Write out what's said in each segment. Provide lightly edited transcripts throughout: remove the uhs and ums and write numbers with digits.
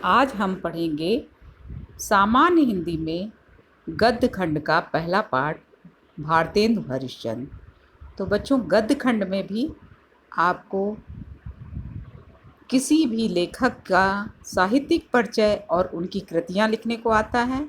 आज हम पढ़ेंगे सामान्य हिंदी में गद्य खंड का पहला पाठ भारतेंदु हरिश्चंद्र। तो बच्चों, गद्य खंड में भी आपको किसी भी लेखक का साहित्यिक परिचय और उनकी कृतियाँ लिखने को आता है,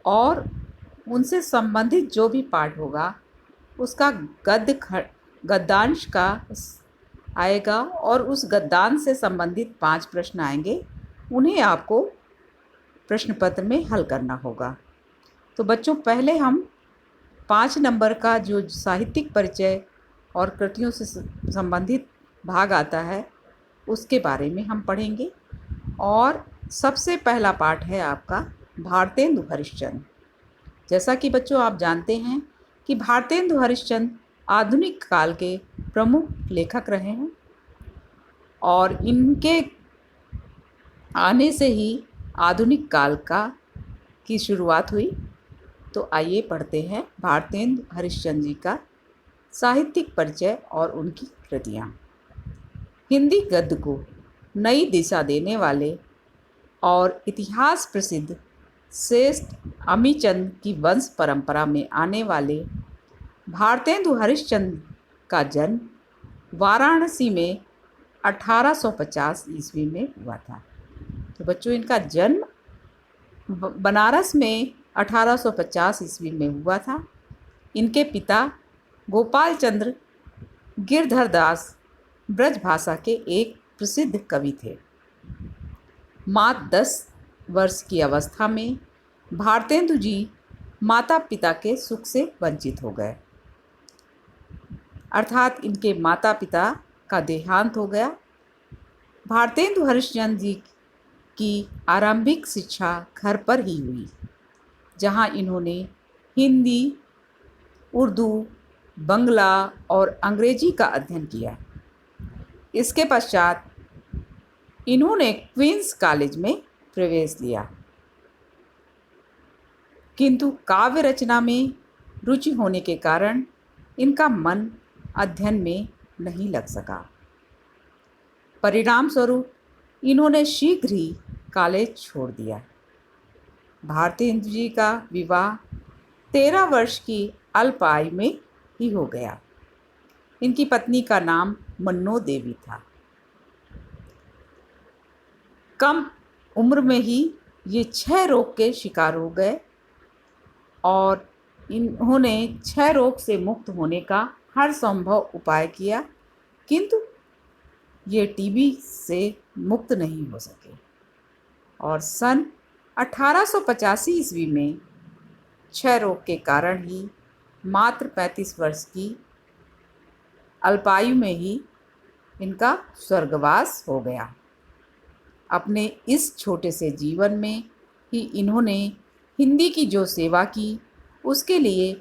और उनसे संबंधित जो भी पाठ होगा उसका गद्यांश का आएगा, और उस गद्यांश से संबंधित 5 प्रश्न आएंगे। उन्हें आपको प्रश्न पत्र में हल करना होगा। तो बच्चों, पहले हम 5 नंबर का जो साहित्यिक परिचय और कृतियों से संबंधित भाग आता है उसके बारे में हम पढ़ेंगे। और सबसे पहला पाठ है आपका भारतेंदु हरिश्चंद्र। जैसा कि बच्चों आप जानते हैं कि भारतेंदु हरिश्चंद्र आधुनिक काल के प्रमुख लेखक रहे हैं, और इनके आने से ही आधुनिक काल की शुरुआत हुई। तो आइए पढ़ते हैं भारतेंदु हरिश्चंद्र जी का साहित्यिक परिचय और उनकी कृतियाँ। हिंदी गद्य को नई दिशा देने वाले और इतिहास प्रसिद्ध श्रेष्ठ अमीचंद की वंश परंपरा में आने वाले भारतेंदु हरिश्चंद्र का जन्म वाराणसी में 1850 ईस्वी में हुआ था। तो बच्चों, इनका जन्म बनारस में 1850 ईस्वी में हुआ था। इनके पिता गोपाल चंद्र गिरधर दास ब्रजभाषा के एक प्रसिद्ध कवि थे। मात्र 10 वर्ष की अवस्था में भारतेंदु जी माता पिता के सुख से वंचित हो गए, अर्थात इनके माता पिता का देहांत हो गया। भारतेंदु हरिश्चंद्र जी की आरंभिक शिक्षा घर पर ही हुई, जहां इन्होंने हिंदी, उर्दू, बंगला और अंग्रेजी का अध्ययन किया। इसके पश्चात इन्होंने क्वींस कॉलेज में प्रवेश लिया, किंतु काव्य रचना में रुचि होने के कारण इनका मन अध्ययन में नहीं लग सका। परिणाम स्वरूप इन्होंने शीघ्र ही कॉलेज छोड़ दिया। भारतेंदु जी का विवाह 13 वर्ष की अल्प आयु में ही हो गया। इनकी पत्नी का नाम मन्नो देवी था। कम उम्र में ही ये क्षय रोग के शिकार हो गए, और इन्होंने क्षय रोग से मुक्त होने का हर संभव उपाय किया, किंतु ये टीबी से मुक्त नहीं हो सके। और सन 1885 ईस्वी में क्षय रोग के कारण ही मात्र 35 वर्ष की अल्पायु में ही इनका स्वर्गवास हो गया। अपने इस छोटे से जीवन में ही इन्होंने हिंदी की जो सेवा की, उसके लिए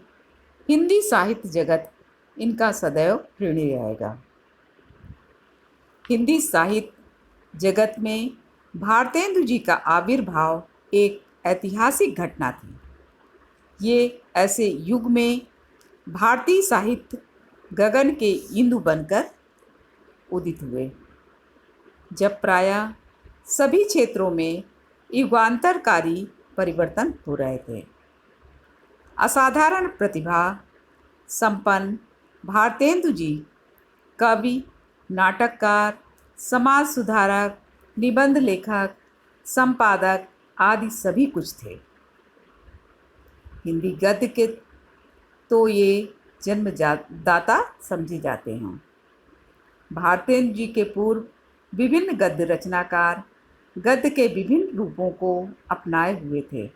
हिंदी साहित्य जगत इनका सदैव ऋणी रहेगा। हिंदी साहित्य जगत में भारतेंदु जी का आविर्भाव एक ऐतिहासिक घटना थी। ये ऐसे युग में भारतीय साहित्य गगन के इंदु बनकर उदित हुए, जब प्रायः सभी क्षेत्रों में युगांतरकारी परिवर्तन हो रहे थे। असाधारण प्रतिभा संपन्न भारतेंदु जी कवि, नाटककार, समाज सुधारक, निबंध लेखक, संपादक आदि सभी कुछ थे। हिंदी गद्य के तो ये जन्मदाता समझे जाते हैं। भारतेंदु जी के पूर्व विभिन्न गद्य रचनाकार गद्य के विभिन्न रूपों को अपनाए हुए थे।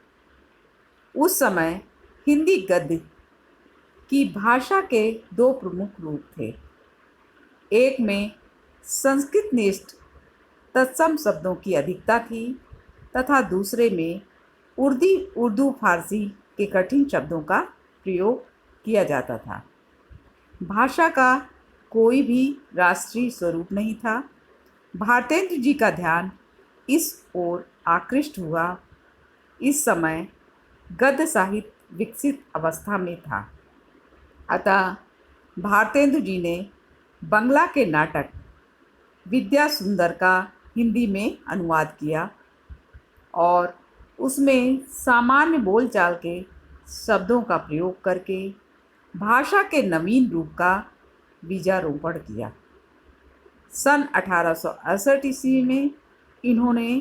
उस समय हिंदी गद्य की भाषा के 2 प्रमुख रूप थे। एक में संस्कृतनिष्ठ तत्सम शब्दों की अधिकता थी, तथा दूसरे में उर्दू फारसी के कठिन शब्दों का प्रयोग किया जाता था। भाषा का कोई भी राष्ट्रीय स्वरूप नहीं था। भारतेंदु जी का ध्यान इस ओर आकृष्ट हुआ। इस समय गद्य साहित्य विकसित अवस्था में था, अतः भारतेंदु जी ने बंगला के नाटक विद्या सुंदर का हिंदी में अनुवाद किया, और उसमें सामान्य बोलचाल के शब्दों का प्रयोग करके भाषा के नवीन रूप का बीजारोपण किया। सन 1868 ईस्वी में इन्होंने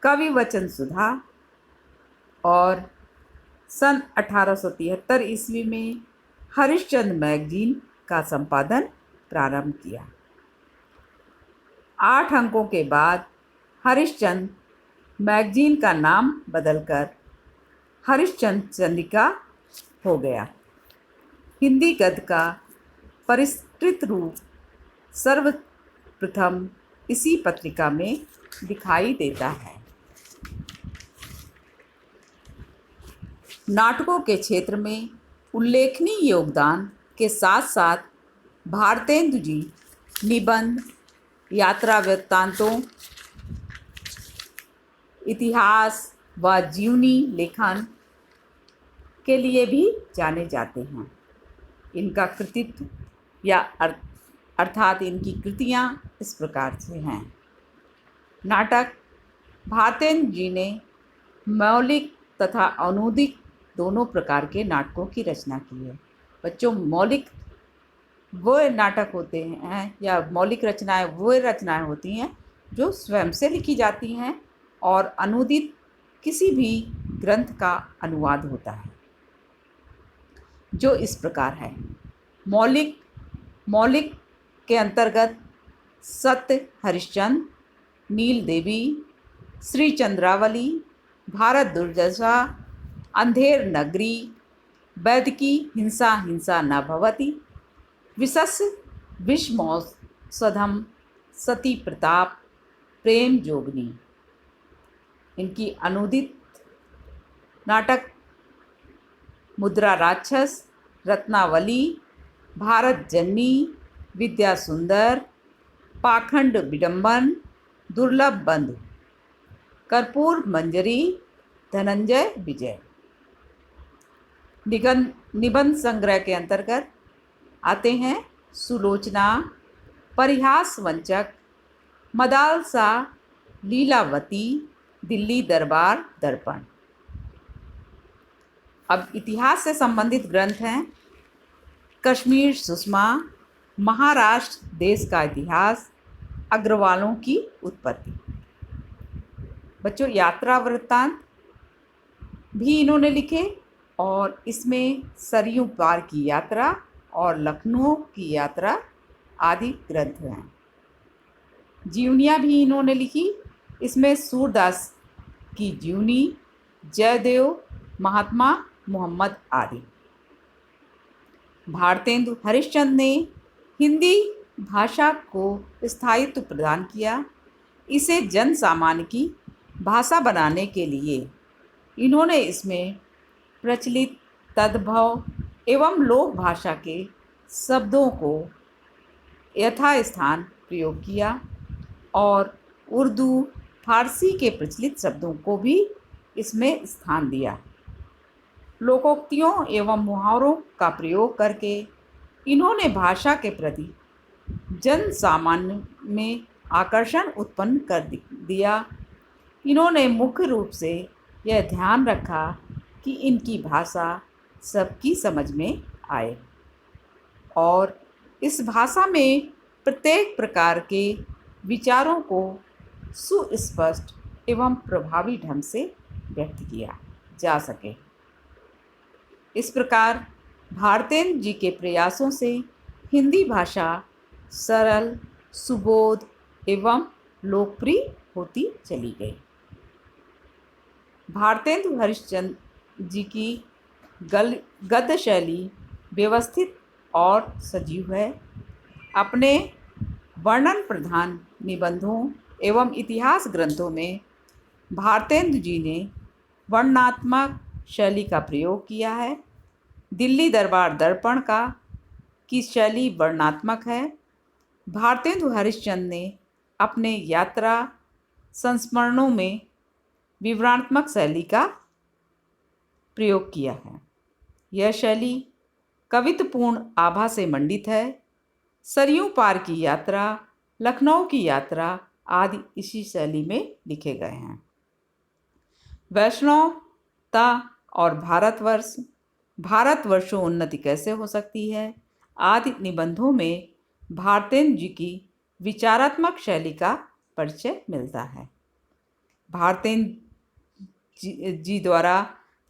कवि वचन सुधा और सन 1873 ईस्वी में हरिश्चंद्र मैगजीन का संपादन प्रारंभ किया। 8 अंकों के बाद हरिश्चंद्र मैगजीन का नाम बदलकर हरिश्चंद्र चंद्रिका हो गया। हिंदी गद्य का परिष्कृत रूप सर्वप्रथम इसी पत्रिका में दिखाई देता है। नाटकों के क्षेत्र में उल्लेखनीय योगदान के साथ साथ भारतेंदु जी निबंध, यात्रा वृत्तांतों, इतिहास व जीवनी लेखन के लिए भी जाने जाते हैं। इनका कृतित्व या अर्थात इनकी कृतियाँ इस प्रकार से हैं। नाटक भारतेंदु जी ने मौलिक तथा अनूदिक दोनों प्रकार के नाटकों की रचना की है। बच्चों, मौलिक वो नाटक होते हैं या मौलिक रचनाएं वो रचनाएं होती हैं जो स्वयं से लिखी जाती हैं और अनूदित किसी भी ग्रंथ का अनुवाद होता है, जो इस प्रकार है। मौलिक के अंतर्गत सत्य हरिश्चंद्र, नील देवी, श्री चंद्रावली, भारत दुर्दशा, अंधेर नगरी, वैदिकी हिंसा हिंसा न भवति, विशस्य विषमौषधम, सती प्रताप, प्रेम जोगनी। इनकी अनुदित नाटक मुद्रा राक्षस, रत्नावली, भारत जननी, विद्या सुंदर, पाखंड विडंबन, दुर्लभ बंधु, कर्पूर मंजरी, धनंजय विजय। निबंध संग्रह के अंतर्गत आते हैं सुलोचना, परिहास वंचक, मदालसा, लीलावती, दिल्ली दरबार दर्पण। अब इतिहास से संबंधित ग्रंथ हैं कश्मीर सुषमा, महाराष्ट्र देश का इतिहास, अग्रवालों की उत्पत्ति। बच्चों, यात्रा वृत्तांत भी इन्होंने लिखे और इसमें सरयू पार की यात्रा और लखनऊ की यात्रा आदि ग्रंथ हैं। जीवनियाँ भी इन्होंने लिखी, इसमें सूरदास की जीवनी, जयदेव, महात्मा मोहम्मद आदि। भारतेंदु हरिश्चंद्र ने हिंदी भाषा को स्थायित्व प्रदान किया। इसे जन सामान्य की भाषा बनाने के लिए इन्होंने इसमें प्रचलित तद्भव एवं लोक भाषा के शब्दों को यथास्थान प्रयोग किया और उर्दू, फारसी के प्रचलित शब्दों को भी इसमें स्थान दिया। लोकोक्तियों एवं मुहावरों का प्रयोग करके इन्होंने भाषा के प्रति जन सामान्य में आकर्षण उत्पन्न कर दिया। इन्होंने मुख्य रूप से यह ध्यान रखा कि इनकी भाषा सबकी समझ में आए और इस भाषा में प्रत्येक प्रकार के विचारों को सुस्पष्ट एवं प्रभावी ढंग से व्यक्त किया जा सके। इस प्रकार भारतेंदु जी के प्रयासों से हिंदी भाषा सरल, सुबोध एवं लोकप्रिय होती चली गई। भारतेंदु हरिश्चंद्र जी की गद्य शैली व्यवस्थित और सजीव है। अपने वर्णन प्रधान निबंधों एवं इतिहास ग्रंथों में भारतेंदु जी ने वर्णनात्मक शैली का प्रयोग किया है। दिल्ली दरबार दर्पण की शैली वर्णनात्मक है। भारतेंदु हरिश्चंद्र ने अपने यात्रा संस्मरणों में विवरणात्मक शैली का प्रयोग किया है। यह शैली कवित्वपूर्ण आभा से मंडित है। सरयू पार की यात्रा, लखनऊ की यात्रा आदि इसी शैली में लिखे गए हैं। वैष्णवता और भारतवर्षोन्नति कैसे हो सकती है आदि निबंधों में भारतेंदु जी की विचारात्मक शैली का परिचय मिलता है। भारतेंदु जी द्वारा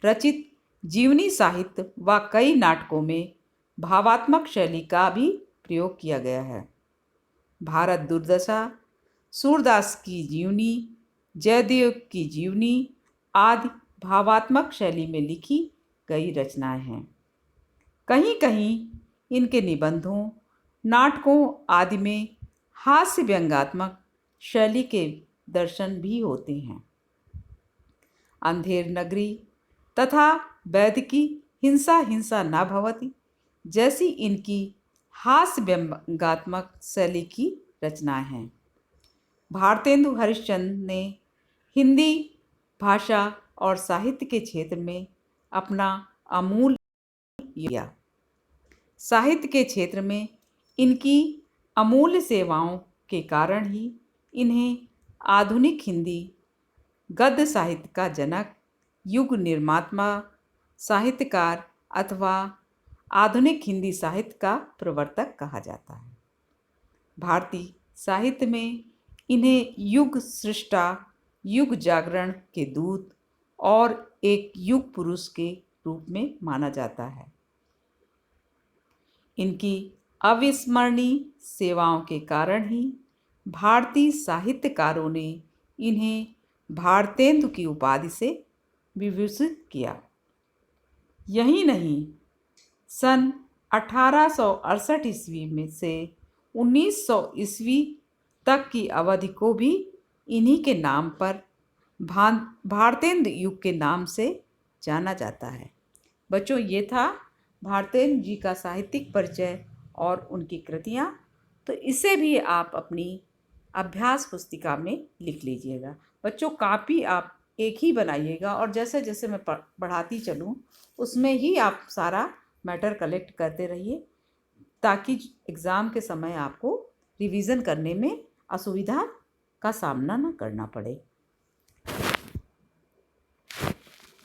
रचित जीवनी साहित्य व कई नाटकों में भावात्मक शैली का भी प्रयोग किया गया है। भारत दुर्दशा, सूरदास की जीवनी, जयदेव की जीवनी आदि भावात्मक शैली में लिखी गई रचनाएं हैं। कहीं कहीं इनके निबंधों, नाटकों आदि में हास्य व्यंग्यात्मक शैली के दर्शन भी होते हैं। अंधेर नगरी तथा वैदिकी हिंसा हिंसा न भवति जैसी इनकी हास्य व्यंग्यात्मक शैली की रचनाएं हैं। भारतेंदु हरिश्चंद्र ने हिंदी भाषा और साहित्य के क्षेत्र में अपना अमूल्य किया। साहित्य के क्षेत्र में इनकी अमूल्य सेवाओं के कारण ही इन्हें आधुनिक हिंदी गद्य साहित्य का जनक, युग निर्माता, साहित्यकार अथवा आधुनिक हिंदी साहित्य का प्रवर्तक कहा जाता है। भारतीय साहित्य में इन्हें युग सृष्टा, युग जागरण के दूत और एक युग पुरुष के रूप में माना जाता है। इनकी अविस्मरणीय सेवाओं के कारण ही भारतीय साहित्यकारों ने इन्हें भारतेंदु की उपाधि से विभूषित किया। यही नहीं, सन 1868 ईस्वी में से 1900 ईस्वी तक की अवधि को भी इन्हीं के नाम पर भारतेंदु युग के नाम से जाना जाता है। बच्चों, ये था भारतेंदु जी का साहित्यिक परिचय और उनकी कृतियाँ। तो इसे भी आप अपनी अभ्यास पुस्तिका में लिख लीजिएगा। बच्चों, कापी आप एक ही बनाइएगा और जैसे जैसे मैं पढ़ाती चलूँ उसमें ही आप सारा मैटर कलेक्ट करते रहिए, ताकि एग्ज़ाम के समय आपको रिवीज़न करने में असुविधा का सामना न करना पड़े।